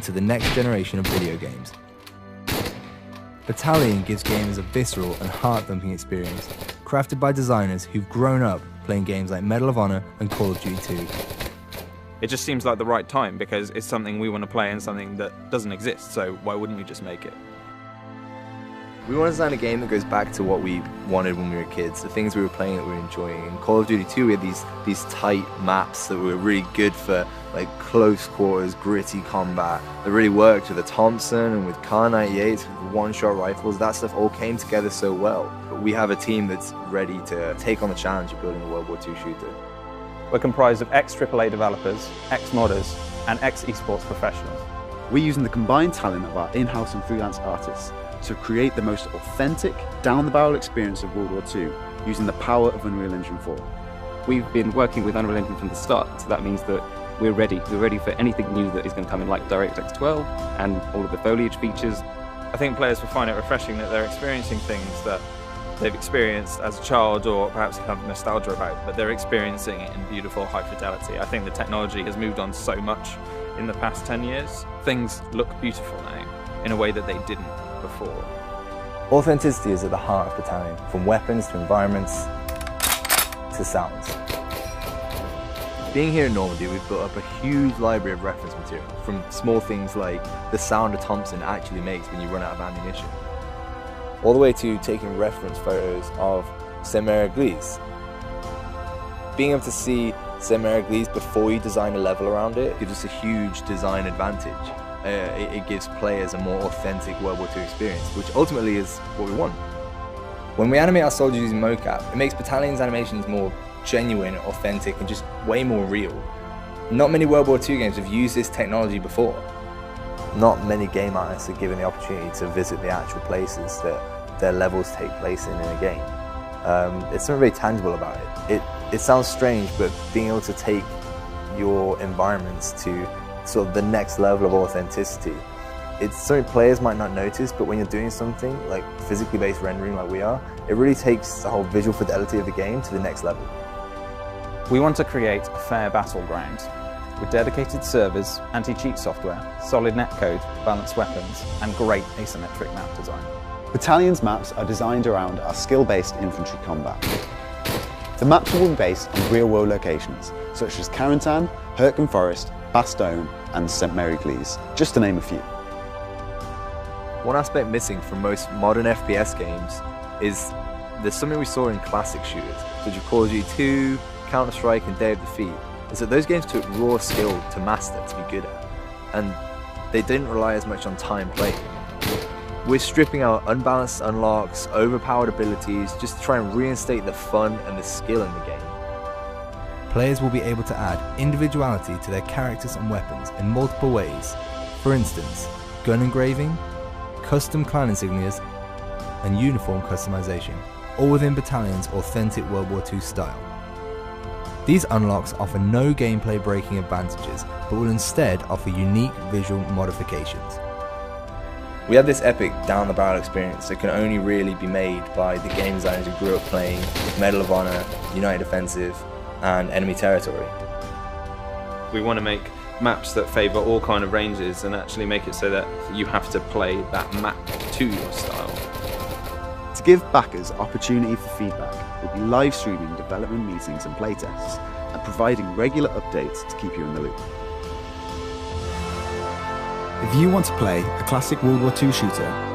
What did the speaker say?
into the next generation of video games. Battalion gives gamers a visceral and heart-thumping experience, crafted by designers who've grown up playing games like Medal of Honor and Call of Duty 2. It just seems like the right time because it's something we want to play and something that doesn't exist, so why wouldn't we just make it? We want to design a game that goes back to what we wanted when we were kids, the things we were playing that we were enjoying. In Call of Duty 2 we had these tight maps that were really good for like close quarters, gritty combat, that really worked with the Thompson and with Kar 98s, with one-shot rifles. That stuff all came together so well. But we have a team that's ready to take on the challenge of building a World War II shooter. We're comprised of ex-AAA developers, ex-modders, and ex-esports professionals. We're using the combined talent of our in-house and freelance artists to create the most authentic, down-the-barrel experience of World War II using the power of Unreal Engine 4. We've been working with Unreal Engine from the start, so that means that we're ready. We're ready for anything new that is going to come in, like DirectX 12 and all of the foliage features. I think players will find it refreshing that they're experiencing things that they've experienced as a child or perhaps have nostalgia about, but they're experiencing it in beautiful high fidelity. I think the technology has moved on so much in the past 10 years. Things look beautiful now in a way that they didn't before. Authenticity is at the heart of Battalion, from weapons to environments to sounds. Being here in Normandy, we've built up a huge library of reference material, from small things like the sound a Thompson actually makes when you run out of ammunition, all the way to taking reference photos of Saint-Mère-Église. Being able to see Saint-Mère-Église before you design a level around it gives us a huge design advantage. It gives players a more authentic World War II experience, which ultimately is what we want. When we animate our soldiers using mocap, it makes Battalion's animations more genuine, authentic, and just way more real. Not many World War II games have used this technology before. Not many game artists are given the opportunity to visit the actual places that their levels take place in a game. It's something very tangible about it. It sounds strange, but being able to take your environments to sort of the next level of authenticity, it's something players might not notice, but when you're doing something like physically based rendering like we are, it really takes the whole visual fidelity of the game to the next level. We want to create a fair battleground with dedicated servers, anti-cheat software, solid netcode, balanced weapons, and great asymmetric map design. Battalion's maps are designed around our skill-based infantry combat. The maps will be based on real-world locations, such as Carentan, Hurtgen Forest, Bastogne, and Saint-Mère-Église, just to name a few. One aspect missing from most modern FPS games is there's something we saw in classic shooters, such as Call of Duty 2, Counter-Strike, and Day of Defeat, is that those games took raw skill to master, to be good at, and they didn't rely as much on time playing. We're stripping out unbalanced unlocks, overpowered abilities, just to try and reinstate the fun and the skill in the game. Players will be able to add individuality to their characters and weapons in multiple ways. For instance, gun engraving, custom clan insignias, and uniform customization, all within Battalion's authentic World War II style. These unlocks offer no gameplay breaking advantages, but will instead offer unique visual modifications. We have this epic down-the-barrel experience that can only really be made by the game designers who grew up playing Medal of Honor, United Defensive, and Enemy Territory. We want to make maps that favour all kind of ranges and actually make it so that you have to play that map to your style. To give backers opportunity for feedback, we'll be live streaming development meetings and playtests, and providing regular updates to keep you in the loop. If you want to play a classic World War II shooter,